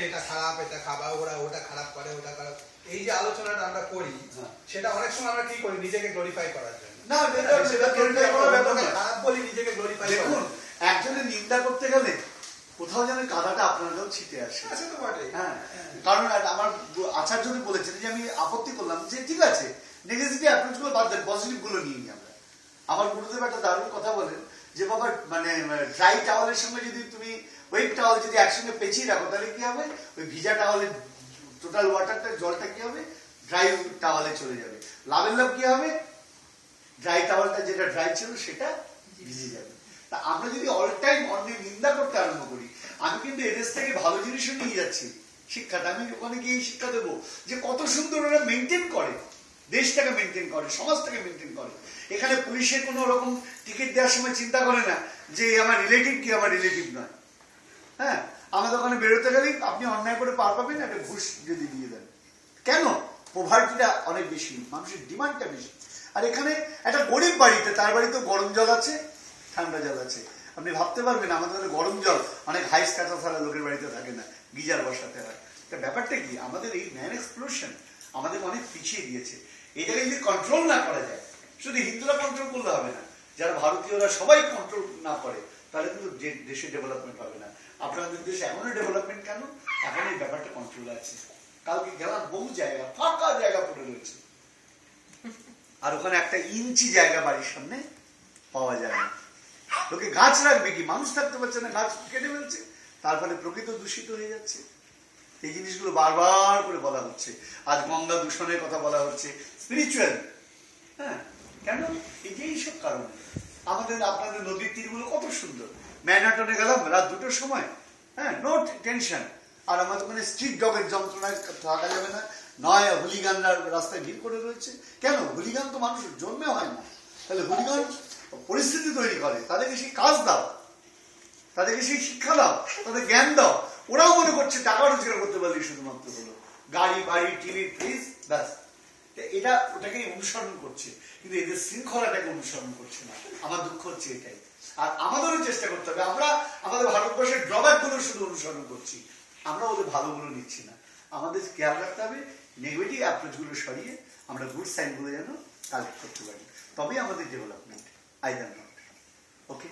এটা খারাপ, এটা খাবা, ওরা ওটা খারাপ করে, ওটা খারাপ, এই যে আলোচনাটা আমরা করি সেটা অনেক সময় আমরা কি করি নিজেকে গ্লোরিফাই করার জন্য। না, খারাপ বলি নিজেকে গ্লোরিফাই। দেখুন, একজনের নিন্দা করতে গেলে কোথাও যেন কাদাটা আপনারাও ছিটে আসে। হ্যাঁ, কারণ আমার আচার্য বলেছেন যে আমি আপত্তি করলাম যে ঠিক আছে নেগেটিভ অ্যাপ্রোচ গুলো বাদ দেন, পজিটিভ গুলো নিয়ে নিই আমরা। আমার গুরুদেব একটা দারুণ কথা বলেন যে বাবা মানে ড্রাই টাওয়ালের সঙ্গে যদি তুমি ওয়েট টাওয়াল যদি একসঙ্গে পেঁচিয়ে রাখো তাহলে কি হবে, ওই ভিজা টাওয়ালের টোটাল ওয়াটারটা জলটা কি হবে ড্রাই টাওয়ালে চলে যাবে। লাভের লাভ কি হবে, ড্রাই টাওয়ালটা যেটা ড্রাই ছিল সেটা ভিজে যাবে। তা আমরা যদি অল টাইম অন্যের নিন্দা করতে আরম্ভ করি, আমি কিন্তু এদেশ থেকে ভালো জিনিসও নিয়ে যাচ্ছি শিক্ষাটা, আমি ওখানে গিয়ে শিক্ষা দেবো যে কত সুন্দর ওরা মেনটেন করে, দেশটাকে মেনটেন করে, সমাজটাকে মেনটেন করে। এখানে পুলিশের কোনো রকম টিকিট দেওয়ার সময় চিন্তা করে না যে আমার রিলেটিভ কি আমার রিলেটিভ নয়। হ্যাঁ, আমাদের ওখানে বেরোতে গেলেই আপনি অন্যায় করে পার পাবেন, একটা ঘুষ যদি দিয়ে দেন। কেন? পোভার্টিটা অনেক বেশি, মানুষের ডিমান্ডটা বেশি। আর এখানে একটা গরিব বাড়িতে, তার বাড়িতে গরম জল আছে, ঠান্ডা জল আছে। আপনি ভাবতে পারবেন আমাদের গরম জল অনেক হাইস কাঁচা ছাড়া লোকের বাড়িতে থাকে না, গিজার বসাতে হয়। ব্যাপারটা কি, আমাদের এই ম্যান এক্সপ্লোশন আমাদের অনেক পিছিয়ে দিয়েছে। এটাকে যদি কন্ট্রোল না করা যায়, শুধু হিন্দুরা কন্ট্রোল করলে হবে না, যারা ভারতীয়রা সবাই কন্ট্রোল না করে তাহলে কিন্তু দেশে ডেভেলপমেন্ট হবে না। আপনাদের দেশে এখনো ডেভেলপমেন্ট কেন, এখন এই ব্যাপারটা কন্ট্রোল আছে। কালকে গেলাম, বহু জায়গা ফাঁকা জায়গা পড়ে রয়েছে, আর ওখানে একটা ইঞ্চি জায়গা বাড়ির সামনে পাওয়া যায় না। লোকে গাছ রাখবে কি, মানুষ থাকতে পারছে না, গাছ কেটে ফেলছে, তার ফলে প্রকৃতি দূষিত হয়ে যাচ্ছে। এই জিনিসগুলো বারবার করে বলা হচ্ছে। আজ গঙ্গা দূষণের কথা বলা হচ্ছে, স্পিরিচুয়াল। হ্যাঁ, কেন? এই যে এইসব কারণে আমাদের আপনাদের নদীর তীরগুলো কত সুন্দর। ম্যানহাটনে গেলাম রাত 2টোর সময়, হ্যাঁ, নো টেনশন। আর আমাদের ওখানে স্ট্রিট ডগের যন্ত্রণায় থাকা যাবে না, নয় হুলিগানরা রাস্তায় ভিড় করে রয়েছে। কেন? হুলিগান তো মানুষের জন্মে হয় না, তাহলে হুলিগান পরিস্থিতি তৈরি করে, তাদেরকে সেই কাজ দাও, তাদেরকে সেই শিক্ষা দাও, তাদের জ্ঞান দাও। ওরাও মনে করছে টাকা রোজগার করতে পারলে শুধুমাত্র হলো, গাড়ি বাড়ি টিভি ফ্রিজ ব্যাস, এটা ওটাকে অনুসরণ করছে, কিন্তু এদের শৃঙ্খলাটাকে অনুসরণ করছে না। আমার দুঃখ হচ্ছে এটাই। আর আমাদেরও চেষ্টা করতে হবে, আমরা আমাদের ভারতবর্ষের ড্রব্যাক গুলো শুধু অনুসরণ করছি, আমরা ওদের ভালোগুলো নিচ্ছি না। আমাদের খেয়াল রাখতে হবে নেগেটিভ অ্যাপ্রোচ গুলো সরিয়ে আমরা গুড সাইন গুলো যেন কালেক্ট করতে পারি, তবেই আমাদের ডেভেলপমেন্ট, আইদার নট। ওকে।